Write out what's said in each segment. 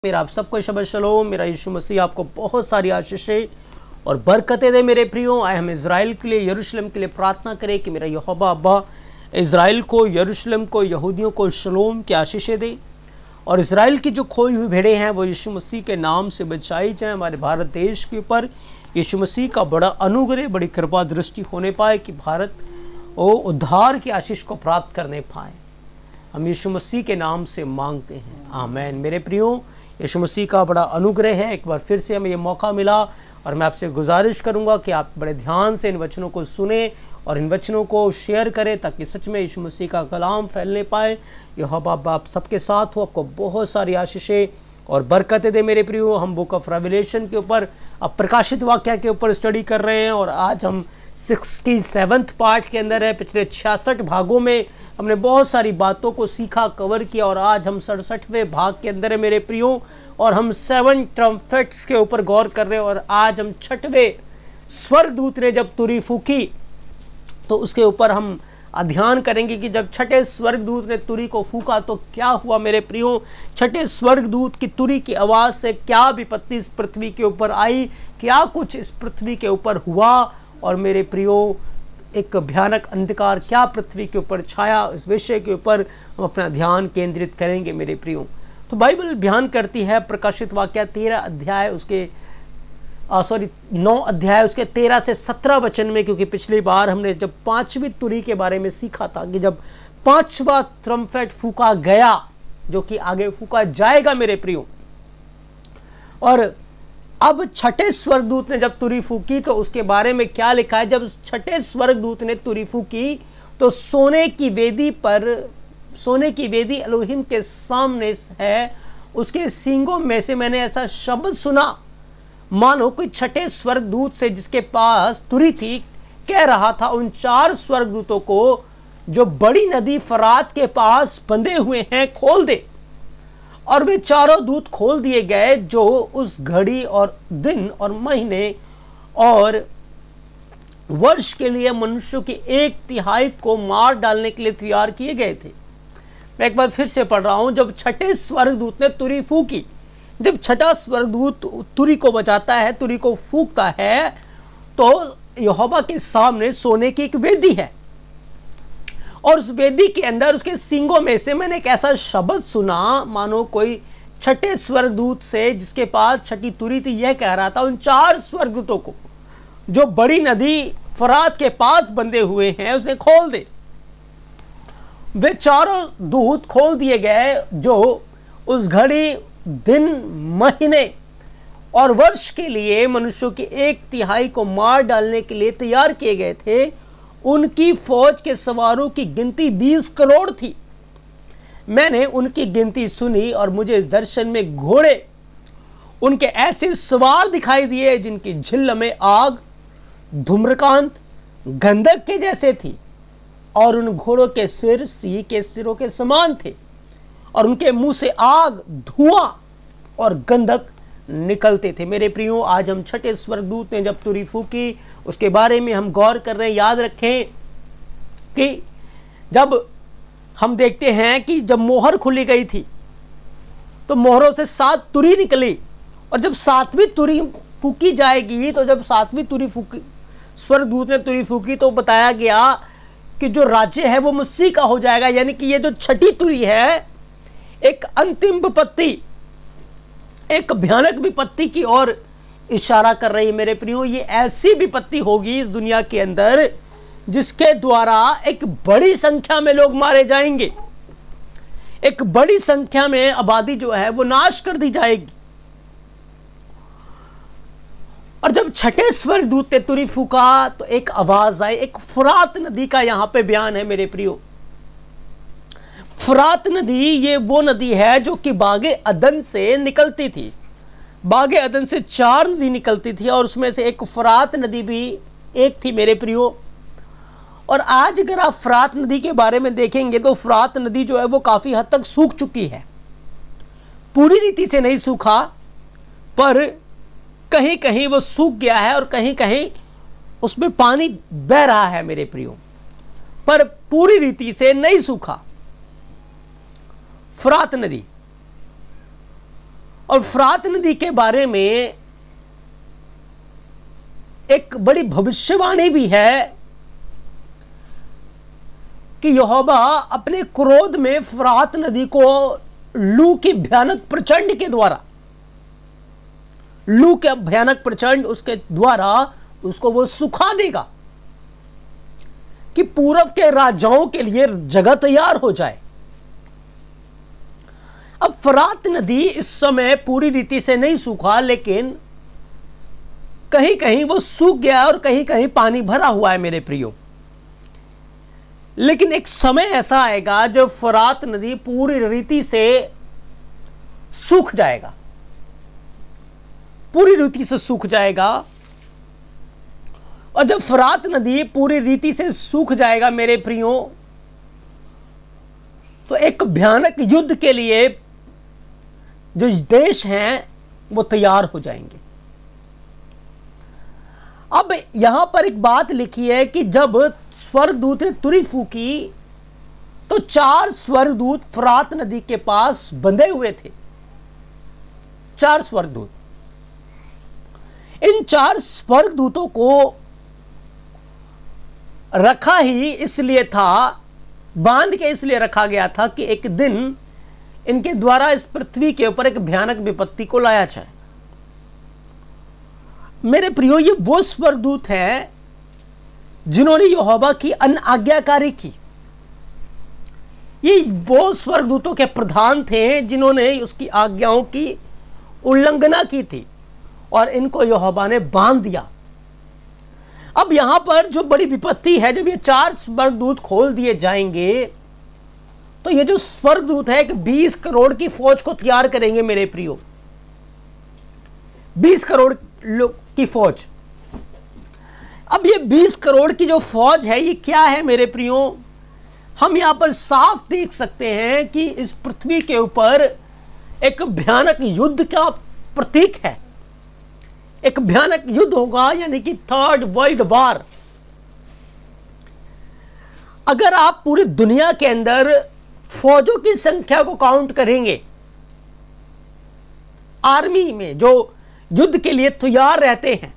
मेरा आप सबको शबह शलोम। मेरा यीशु मसीह आपको बहुत सारी आशीषें और बरकतें दे। मेरे प्रियो, आए हम इज़राइल के लिए, यरूशलेम के लिए प्रार्थना करें कि मेरा यहोवा अब्बा इज़राइल को, यरूशलेम को, यहूदियों को शलोम की आशीषें दे और इज़राइल की जो खोई हुई भेड़ें हैं वो यीशु मसीह के नाम से बचाई जाएँ। हमारे भारत देश के ऊपर यीशु मसीह का बड़ा अनुग्रह, बड़ी कृपा दृष्टि होने पाए कि भारत वो उद्धार की आशीष को प्राप्त करने पाए। हम यीशु मसीह के नाम से मांगते हैं, आमीन। मेरे प्रियो, यीशु मसीह का बड़ा अनुग्रह है। एक बार फिर से हमें ये मौका मिला और मैं आपसे गुजारिश करूंगा कि आप बड़े ध्यान से इन वचनों को सुने और इन वचनों को शेयर करें ताकि सच में यीशु मसीह का कलाम फैलने पाए। यहोवा आप सबके साथ हो, आपको बहुत सारी आशीषें और बरकतें दे। मेरे प्रियो, हम बुक ऑफ रेवलेशन के ऊपर, अब प्रकाशित वाक्य के ऊपर स्टडी कर रहे हैं और आज हम 67th पार्ट के अंदर है। पिछले 66 भागों में हमने बहुत सारी बातों को सीखा, कवर किया और आज हम 67वें भाग के अंदर है मेरे प्रियो, और हम 7 ट्रम्पेट्स के ऊपर गौर कर रहे हैं। और आज हम 6वें स्वर्गदूत ने जब तुरी फूकी तो उसके ऊपर हम अध्ययन करेंगे कि जब 6ठे स्वर्गदूत ने तुरी को फूका तो क्या हुआ। मेरे प्रियो, 6ठे स्वर्गदूत की तुरी की आवाज़ से क्या विपत्ति इस पृथ्वी के ऊपर आई, क्या कुछ इस पृथ्वी के ऊपर हुआ। और मेरे प्रियो, एक भयानक अंधकार क्या पृथ्वी के ऊपर छाया, इस विषय के ऊपर हम अपना ध्यान केंद्रित करेंगे मेरे प्रियो। तो बाइबल बयान करती है, प्रकाशित वाक्य 13 अध्याय उसके 9 अध्याय उसके 13 से 17 वचन में, क्योंकि पिछली बार हमने जब 5वीं तुरी के बारे में सीखा था कि जब 5वां ट्रम्पेट फूका गया, जो कि आगे फूका जाएगा मेरे प्रियो, और अब 6ठे स्वर्गदूत ने जब तुरी फूकी तो उसके बारे में क्या लिखा है। जब 6ठे स्वर्गदूत ने तुरी फूकी तो सोने की वेदी एलोहिम के सामने है, उसके सींगों में से मैंने ऐसा शब्द सुना मानो कोई 6ठे स्वर्गदूत से जिसके पास तुरी थी कह रहा था, उन 4 स्वर्गदूतों को जो बड़ी नदी फरात के पास बंधे हुए हैं खोल दे। और वे चारों दूत खोल दिए गए जो उस घड़ी और दिन और महीने और वर्ष के लिए मनुष्यों की 1/3 को मार डालने के लिए तैयार किए गए थे। मैं एक बार फिर से पढ़ रहा हूं। जब 6ठे स्वर्गदूत ने तुरी फूकी, जब 6ठा स्वर्गदूत तुरी को बजाता है, तुरी को फूकता है, तो यहोवा के सामने सोने की एक वेदी है और उस वेदी के अंदर उसके सींगों में से मैंने एक ऐसा शब्द सुना मानो कोई 6ठे स्वर्गदूत से जिसके पास 6ठी तुरी थी यह कह रहा था, उन 4 स्वर्गदूतों को जो बड़ी नदी फरात के पास बंधे हुए हैं उसे खोल दे। वे चारों दूत खोल दिए गए जो उस घड़ी, दिन, महीने और वर्ष के लिए मनुष्यों की 1/3 को मार डालने के लिए तैयार किए गए थे। उनकी फौज के सवारों की गिनती 20 करोड़ थी। मैंने उनकी गिनती सुनी और मुझे इस दर्शन में घोड़े उनके ऐसे सवार दिखाई दिए जिनकी झिल्ल में आग, धूम्रकांत, गंधक के जैसे थी, और उन घोड़ों के सिर सिंह के सिरों के समान थे और उनके मुंह से आग, धुआं और गंधक निकलते थे। मेरे प्रियो, आज हम 6ठे स्वर्गदूत ने जब तुरी फूकी उसके बारे में हम गौर कर रहे हैं। याद रखें कि जब हम देखते हैं कि जब मोहर खुली गई थी तो मोहरों से 7 तुरी निकली, और जब 7वीं तुरी फूकी जाएगी, तो जब 7वीं तुरी फूकी, स्वर्गदूत ने तुरी फूकी, तो बताया गया कि जो राज्य है वो मसीह का हो जाएगा। यानी कि ये जो 6ठी तुरी है एक अंतिम विपत्ति, एक भयानक विपत्ति की ओर इशारा कर रही है। मेरे प्रियो, ये ऐसी विपत्ति होगी इस दुनिया के अंदर जिसके द्वारा एक बड़ी संख्या में लोग मारे जाएंगे, एक बड़ी संख्या में आबादी जो है वो नाश कर दी जाएगी। और जब 6ठे स्वर्गदूत ने तुरी फूका तो एक आवाज आई। एक फुरात नदी का यहां पे बयान है मेरे प्रियो। फुरात नदी ये वो नदी है जो कि बागे अदन से निकलती थी। बागे अदन से 4 नदी निकलती थी और उसमें से एक फुरात नदी भी एक थी मेरे प्रियो। और आज अगर आप फुरात नदी के बारे में देखेंगे तो फुरात नदी जो है वो काफ़ी हद तक सूख चुकी है। पूरी रीति से नहीं सूखा, पर कहीं कहीं वो सूख गया है और कहीं कहीं उसमें पानी बह रहा है मेरे प्रियो, पर पूरी रीति से नहीं सूखा फुरात नदी। और फरात नदी के बारे में एक बड़ी भविष्यवाणी भी है कि यहोवा अपने क्रोध में फरात नदी को लू की भयानक प्रचंड के द्वारा, लू के भयानक प्रचंड उसके द्वारा उसको वो सुखा देगा कि पूरब के राजाओं के लिए जगह तैयार हो जाए। अब फरात नदी इस समय पूरी रीति से नहीं सूखा, लेकिन कहीं कहीं वो सूख गया और कहीं कहीं पानी भरा हुआ है मेरे प्रियो। लेकिन एक समय ऐसा आएगा जब फरात नदी पूरी रीति से सूख जाएगा, पूरी रीति से सूख जाएगा। और जब फरात नदी पूरी रीति से सूख जाएगा मेरे प्रियो, तो एक भयानक युद्ध के लिए जो देश हैं वो तैयार हो जाएंगे। अब यहां पर एक बात लिखी है कि जब स्वर्गदूत ने तुरी फूकी तो 4 स्वर्गदूत फरात नदी के पास बंधे हुए थे। 4 स्वर्गदूत। इन 4 स्वर्गदूतों को रखा ही इसलिए था, बांध के इसलिए रखा गया था कि एक दिन इनके द्वारा इस पृथ्वी के ऊपर एक भयानक विपत्ति को लाया जाए। मेरे प्रियो, ये वो स्वर्गदूत हैं जिन्होंने यहोवा की अनाज्ञाकारी की। ये वो स्वर्गदूतों के प्रधान थे जिन्होंने उसकी आज्ञाओं की उल्लंघना की थी और इनको यहोवा ने बांध दिया। अब यहां पर जो बड़ी विपत्ति है, जब ये 4 स्वर्गदूत खोल दिए जाएंगे तो ये जो स्वर्गदूत है कि 20 करोड़ की फौज को तैयार करेंगे मेरे प्रियो। 20 करोड़ लोग की फौज। अब ये 20 करोड़ की जो फौज है ये क्या है मेरे प्रियो? हम यहां पर साफ देख सकते हैं कि इस पृथ्वी के ऊपर एक भयानक युद्ध का प्रतीक है। एक भयानक युद्ध होगा, यानी कि 3rd वर्ल्ड वॉर। अगर आप पूरी दुनिया के अंदर फौजों की संख्या को काउंट करेंगे, आर्मी में जो युद्ध के लिए तैयार रहते हैं,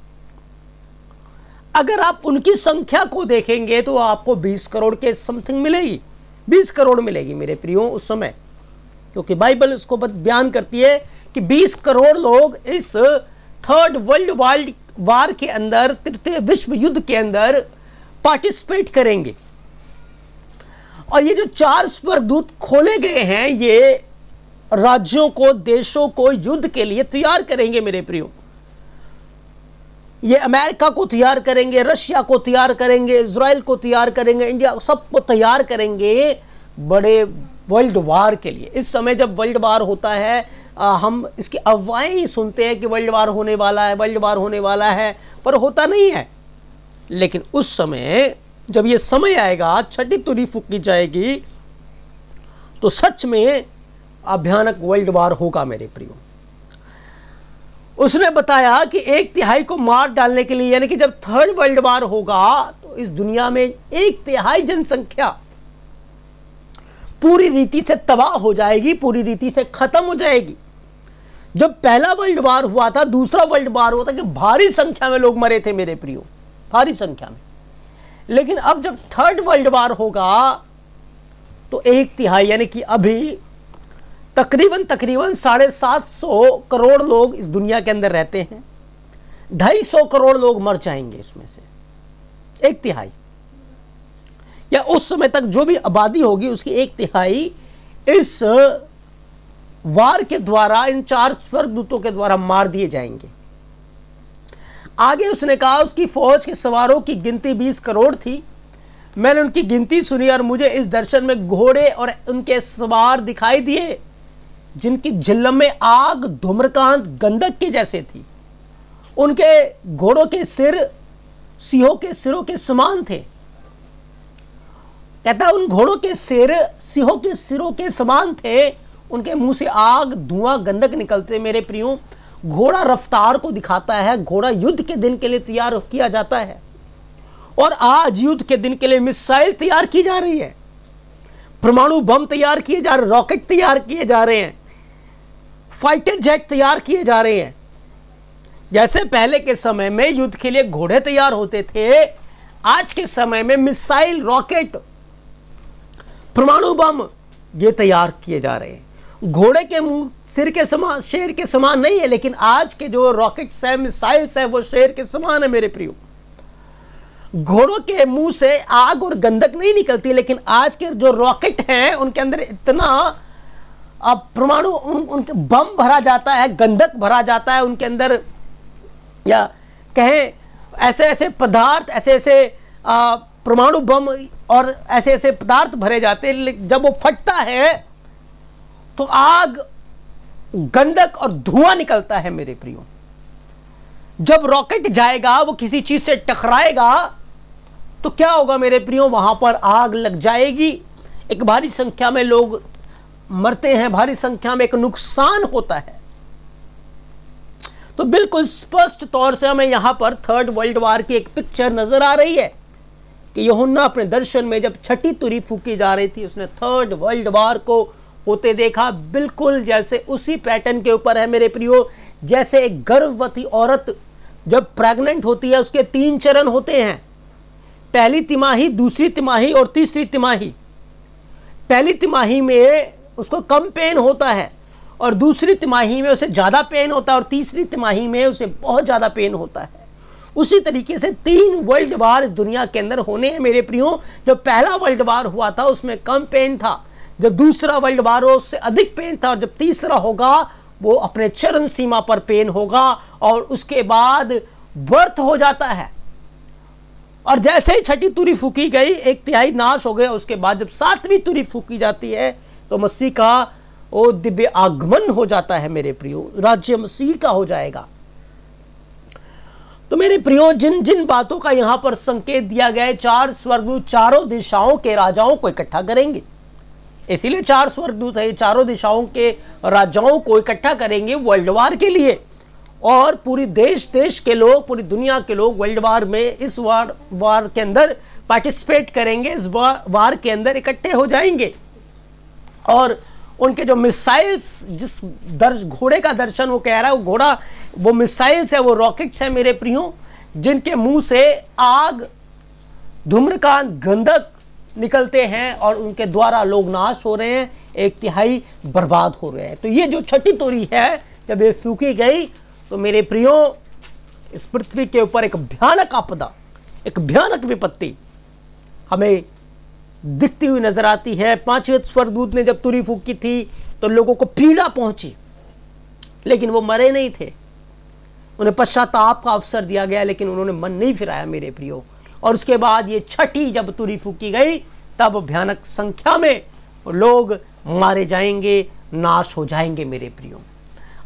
अगर आप उनकी संख्या को देखेंगे तो आपको 20 करोड़ के समथिंग मिलेगी। 20 करोड़ मिलेगी मेरे प्रियो उस समय, क्योंकि बाइबल इसको बयान करती है कि 20 करोड़ लोग इस 3rd वर्ल्ड वार के अंदर, तृतीय विश्व युद्ध के अंदर पार्टिसिपेट करेंगे। और ये जो 4 स्वर्गदूत खोले गए हैं ये राज्यों को, देशों को युद्ध के लिए तैयार करेंगे मेरे प्रियो। ये अमेरिका को तैयार करेंगे, रशिया को तैयार करेंगे, इजराइल को तैयार करेंगे, इंडिया, सबको तैयार करेंगे बड़े वर्ल्ड वार के लिए। इस समय जब वर्ल्ड वार होता है, हम इसकी अफवाहें ही सुनते हैं कि वर्ल्ड वार होने वाला है, वर्ल्ड वार होने वाला है, पर होता नहीं है। लेकिन उस समय जब ये समय आएगा, 6ठी तुरी फूकी जाएगी, तो सच में भयानक वर्ल्ड वार होगा मेरे प्रियो। उसने बताया कि 1/3 को मार डालने के लिए, यानी कि जब 3rd वर्ल्ड वार होगा तो इस दुनिया में 1/3 जनसंख्या पूरी रीति से तबाह हो जाएगी, पूरी रीति से खत्म हो जाएगी। जब पहला वर्ल्ड वार हुआ था, दूसरा वर्ल्ड वार हुआ था कि भारी संख्या में लोग मरे थे मेरे प्रियो, भारी संख्या में। लेकिन अब जब 3rd वर्ल्ड वार होगा तो 1/3, यानी कि अभी तकरीबन 750 करोड़ लोग इस दुनिया के अंदर रहते हैं। 250 करोड़ लोग मर जाएंगे इसमें से, 1/3, या उस समय तक जो भी आबादी होगी उसकी 1/3 इस वार के द्वारा, इन 4 स्वर्गदूतों के द्वारा मार दिए जाएंगे। आगे उसने कहा उसकी फौज के सवारों की गिनती 20 करोड़ थी। मैंने उनकी गिनती सुनी और मुझे इस दर्शन में घोड़े और उनके सवार दिखाई दिए जिनकी झिल्लम में आग धूम्रकांत गंधक के जैसे थी। उनके घोड़ों के सिर सिंहों के सिरों के समान थे। कहता उन घोड़ों के सिर सिंहों के सिरों के समान थे। उनके मुंह से आग, धुआं, गंधक निकलते। मेरे प्रियो, घोड़ा रफ्तार को दिखाता है। घोड़ा युद्ध के दिन के लिए तैयार किया जाता है, और आज युद्ध के दिन के लिए मिसाइल तैयार की जा रही है, परमाणु बम तैयार किए जा रहे, रॉकेट तैयार किए जा रहे हैं, फाइटर जेट तैयार किए जा रहे हैं। जैसे पहले के समय में युद्ध के लिए घोड़े तैयार होते थे, आज के समय में मिसाइल, रॉकेट, परमाणु बम ये तैयार किए जा रहे हैं। घोड़े के मुंह सिर के समान, शेर के समान नहीं है, लेकिन आज के जो रॉकेट्स है, मिसाइल्स है, वो शेर के समान है मेरे प्रियो। घोड़ों के मुंह से आग और गंधक नहीं निकलती, लेकिन आज के जो रॉकेट हैं उनके अंदर इतना परमाणु, उनके बम भरा जाता है, गंधक भरा जाता है उनके अंदर, या कहें ऐसे ऐसे पदार्थ, ऐसे ऐसे परमाणु बम और ऐसे ऐसे पदार्थ भरे जाते हैं, जब वो फटता है तो आग, गंधक और धुआं निकलता है मेरे प्रियो। जब रॉकेट जाएगा, वो किसी चीज से टकराएगा तो क्या होगा मेरे प्रियो, वहां पर आग लग जाएगी, एक भारी संख्या में लोग मरते हैं, भारी संख्या में एक नुकसान होता है। तो बिल्कुल स्पष्ट तौर से हमें यहां पर थर्ड वर्ल्ड वार की एक पिक्चर नजर आ रही है कि यूहन्ना अपने दर्शन में जब छठी तुरी फूकी जा रही थी, उसने थर्ड वर्ल्ड वार को होते देखा। बिल्कुल जैसे उसी पैटर्न के ऊपर है मेरे प्रियो, जैसे एक गर्भवती औरत जब प्रेग्नेंट होती है, उसके 3 चरण होते हैं, पहली तिमाही, दूसरी तिमाही और तीसरी तिमाही। पहली तिमाही में उसको कम पेन होता है और दूसरी तिमाही में उसे ज़्यादा पेन होता है और तीसरी तिमाही में उसे बहुत ज़्यादा पेन होता है। उसी तरीके से 3 वर्ल्ड वार इस दुनिया के अंदर होने हैं मेरे प्रियो। जब पहला वर्ल्ड वार हुआ था उसमें कम पेन था, जब दूसरा वर्ल्ड वार हो उससे अधिक पेन था, और जब तीसरा होगा वो अपने चरम सीमा पर पेन होगा और उसके बाद बर्थ हो जाता है। और जैसे ही छठी तुरी फूकी गई, 1/3 नाश हो गया, उसके बाद जब 7वीं तुरी फूकी जाती है तो मसीह का वो दिव्य आगमन हो जाता है मेरे प्रियो, राज्य मसीह का हो जाएगा। तो मेरे प्रियो, जिन जिन बातों का यहां पर संकेत दिया गया है, 4 स्वर्गदूत चारों दिशाओं के राजाओं को इकट्ठा करेंगे, इसीलिए 4 स्वर्गदूत है, चारों दिशाओं के राजाओं को इकट्ठा करेंगे वर्ल्ड वार के लिए, और पूरी देश के लोग, पूरी दुनिया के लोग वर्ल्ड वार में, इस वार के अंदर पार्टिसिपेट करेंगे, इस वार के अंदर इकट्ठे हो जाएंगे। और उनके जो मिसाइल्स, जिस घोड़े का दर्शन वो कह रहा है, वो घोड़ा, वो मिसाइल्स है, वो रॉकेट्स है मेरे प्रियो, जिनके मुंह से आग, धूम्रकांत, गंधक निकलते हैं और उनके द्वारा लोग नाश हो रहे हैं, 1/3 बर्बाद हो रहे हैं। तो ये जो छठी तोरी है, जब ये फूकी गई तो मेरे प्रियो, इस पृथ्वी के ऊपर एक भयानक आपदा, एक भयानक विपत्ति हमें दिखती हुई नजर आती है। 5वें स्वर्गदूत ने जब तुरी फूकी थी तो लोगों को पीड़ा पहुंची, लेकिन वो मरे नहीं थे, उन्हें पश्चाताप का अवसर दिया गया, लेकिन उन्होंने मन नहीं फिराया मेरे प्रियो। और उसके बाद ये छठी जब तुरी फूकी गई, तब भयानक संख्या में लोग मारे जाएंगे, नाश हो जाएंगे मेरे प्रियो।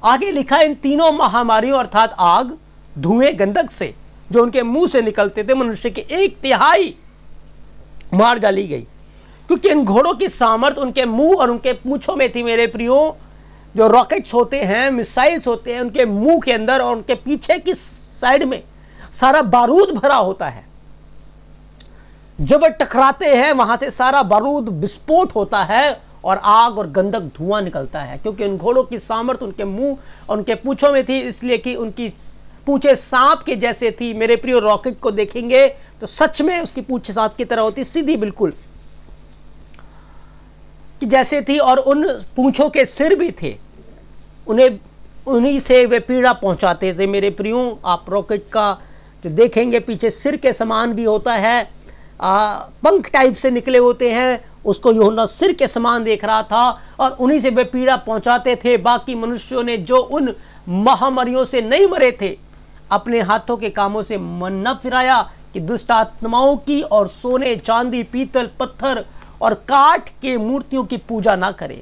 आगे लिखा, इन तीनों महामारियों अर्थात आग, धुएं, गंधक से जो उनके मुंह से निकलते थे, मनुष्य की 1/3 मार डाली गई, क्योंकि इन घोड़ों की सामर्थ उनके मुंह और उनके पूंछों में थी मेरे प्रियो। जो रॉकेट्स होते हैं, मिसाइल्स होते हैं, उनके मुंह के अंदर और उनके पीछे की साइड में सारा बारूद भरा होता है। जब वो टकराते हैं वहां से सारा बारूद विस्फोट होता है और आग और गंधक धुआं निकलता है, क्योंकि उन घोड़ों की सामर्थ उनके मुंह और उनके पूंछों में थी, इसलिए कि उनकी पूंछें सांप के जैसे थी मेरे प्रियो। रॉकेट को देखेंगे तो सच में उसकी पूंछ सांप की तरह होती, सीधी बिल्कुल कि जैसे थी, और उन पूंछों के सिर भी थे, उन्हीं से वे पीड़ा पहुंचाते थे मेरे प्रियो। आप रॉकेट का जो देखेंगे पीछे सिर के समान भी होता है, पंख टाइप से निकले होते हैं, उसको यूहन्ना सिर के समान देख रहा था, और उन्हीं से वे पीड़ा पहुंचाते थे। बाकी मनुष्यों ने जो उन महामारियों से नहीं मरे थे, अपने हाथों के कामों से मन न फिराया कि दुष्ट आत्माओं की और सोने, चांदी, पीतल, पत्थर और काठ के मूर्तियों की पूजा ना करें,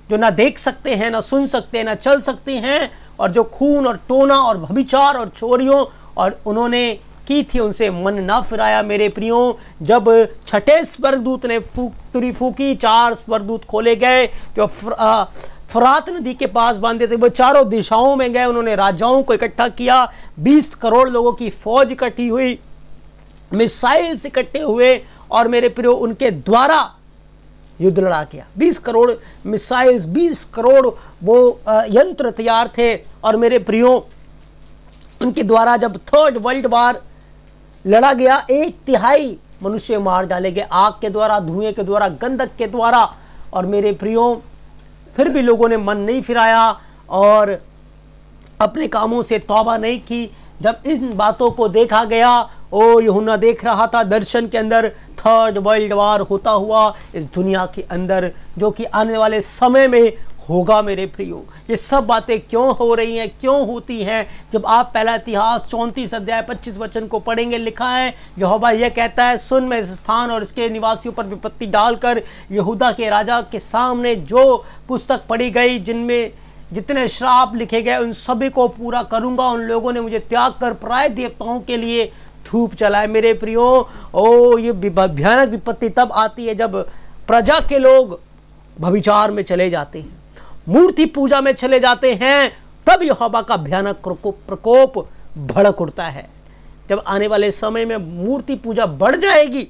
जो ना देख सकते हैं, ना सुन सकते हैं, ना चल सकते हैं, और जो खून और टोना और व्यभिचार और चोरियों और उन्होंने की थी, उनसे मन ना फिराया मेरे प्रियो। जब छठे स्वर्गदूत ने तुरी फूकी, 4 स्वर्गदूत खोले गए जो फरात नदी के पास बांधे थे, वो चारों दिशाओं में गए, उन्होंने राजाओं को इकट्ठा किया, 20 करोड़ लोगों की फौज इकट्ठी हुई, मिसाइल्स इकट्ठे हुए, और मेरे प्रियो उनके द्वारा युद्ध लड़ा किया। 20 करोड़ मिसाइल्स, 20 करोड़ वो यंत्र तैयार थे। और मेरे प्रियो, उनके द्वारा जब थर्ड वर्ल्ड वार लड़ा गया, 1/3 मनुष्य मार डाले गए, आग के द्वारा, धुएं के द्वारा, गंधक के द्वारा। और मेरे प्रियो, फिर भी लोगों ने मन नहीं फिराया और अपने कामों से तौबा नहीं की। जब इन बातों को देखा गया, ओ यूहन्ना देख रहा था दर्शन के अंदर थर्ड वर्ल्ड वार होता हुआ इस दुनिया के अंदर, जो कि आने वाले समय में होगा। मेरे प्रियो, ये सब बातें क्यों हो रही हैं, क्यों होती हैं? जब आप पहला इतिहास 34 अध्याय 25 वचन को पढ़ेंगे, लिखा है, यहोवा यह कहता है, सुन, मैं इस स्थान और इसके निवासियों पर विपत्ति डालकर यहूदा के राजा के सामने जो पुस्तक पढ़ी गई, जिनमें जितने श्राप लिखे गए, उन सभी को पूरा करूंगा। उन लोगों ने मुझे त्याग कर पराये देवताओं के लिए धूप जलाए। मेरे प्रियो, ओ ये भयानक विपत्ति तब आती है जब प्रजा के लोग व्यभिचार में चले जाते हैं, मूर्ति पूजा में चले जाते हैं, तब यहोवा का भयानक प्रकोप भड़क उठता है। जब आने वाले समय में मूर्ति पूजा बढ़ जाएगी,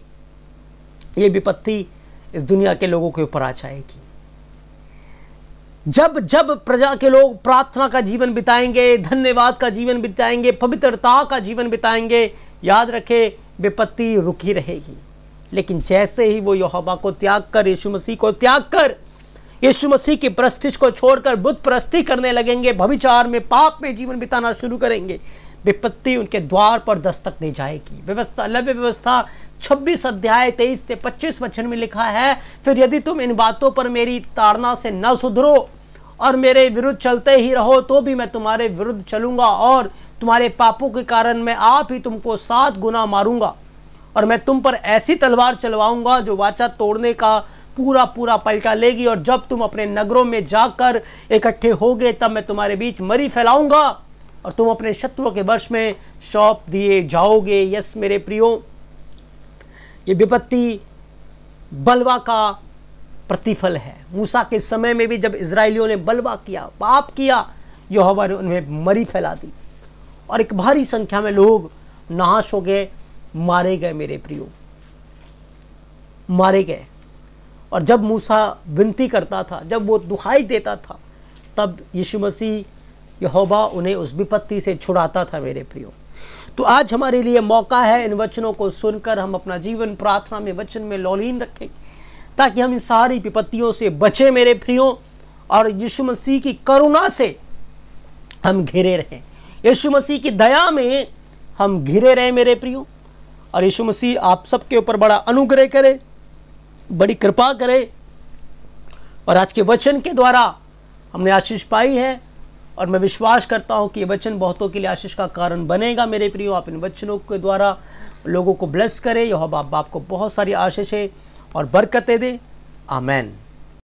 ये विपत्ति इस दुनिया के लोगों के ऊपर आ जाएगी। जब जब प्रजा के लोग प्रार्थना का जीवन बिताएंगे, धन्यवाद का जीवन बिताएंगे, पवित्रता का जीवन बिताएंगे, याद रखें, विपत्ति रुकी रहेगी। लेकिन जैसे ही वो यहोवा को त्याग कर, यीशु मसीह को त्याग कर, यीशु मसीह की प्रस्तिश को छोड़कर बुत प्रस्ती करने लगेंगे, व्यभिचार में, पाप में जीवन बिताना शुरू करेंगे, विपत्ति उनके द्वार पर दस्तक दे जाएगी। व्यवस्था, लव्य व्यवस्था 26 अध्याय 23 से 25 वचन में लिखा है, फिर यदि तुम इन बातों पर मेरी ताड़ना से न सुधरो और मेरे विरुद्ध चलते ही रहो, तो भी मैं तुम्हारे विरुद्ध चलूंगा और तुम्हारे पापों के कारण मैं आप ही तुमको 7 गुना मारूंगा। और मैं तुम पर ऐसी तलवार चलवाऊंगा जो वाचा तोड़ने का पूरा पूरा पलटा लेगी। और जब तुम अपने नगरों में जाकर इकट्ठे होगे, तब मैं तुम्हारे बीच मरी फैलाऊंगा और तुम अपने शत्रुओं के वश में सौंप दिए जाओगे। यस मेरे प्रियो, ये विपत्ति बलवा का प्रतिफल है। मूसा के समय में भी जब इजराइलियों ने बलवा किया, पाप किया, यहोवा ने उन्हें मरी फैला दी और एक भारी संख्या में लोग नाश हो गए, मारे गए। मेरे प्रियो, मारे गए। और जब मूसा विनती करता था, जब वो दुहाई देता था, तब यीशु मसीह, यहोवा उन्हें उस विपत्ति से छुड़ाता था। मेरे प्रियो, तो आज हमारे लिए मौका है, इन वचनों को सुनकर हम अपना जीवन प्रार्थना में, वचन में लौलीन रखें, ताकि हम इन सारी विपत्तियों से बचें। मेरे प्रियो, और यीशु मसीह की करुणा से हम घिरे रहें, यीशु मसीह की दया में हम घिरे रहें। मेरे प्रियो, और यीशु मसीह आप सबके ऊपर बड़ा अनुग्रह करे, बड़ी कृपा करे। और आज के वचन के द्वारा हमने आशीष पाई है और मैं विश्वास करता हूं कि ये वचन बहुतों के लिए आशीष का कारण बनेगा। मेरे प्रियो, आप इन वचनों के द्वारा लोगों को ब्लेस करें। यहोवा आपको बहुत सारी आशीषें और बरकतें दे। आमीन।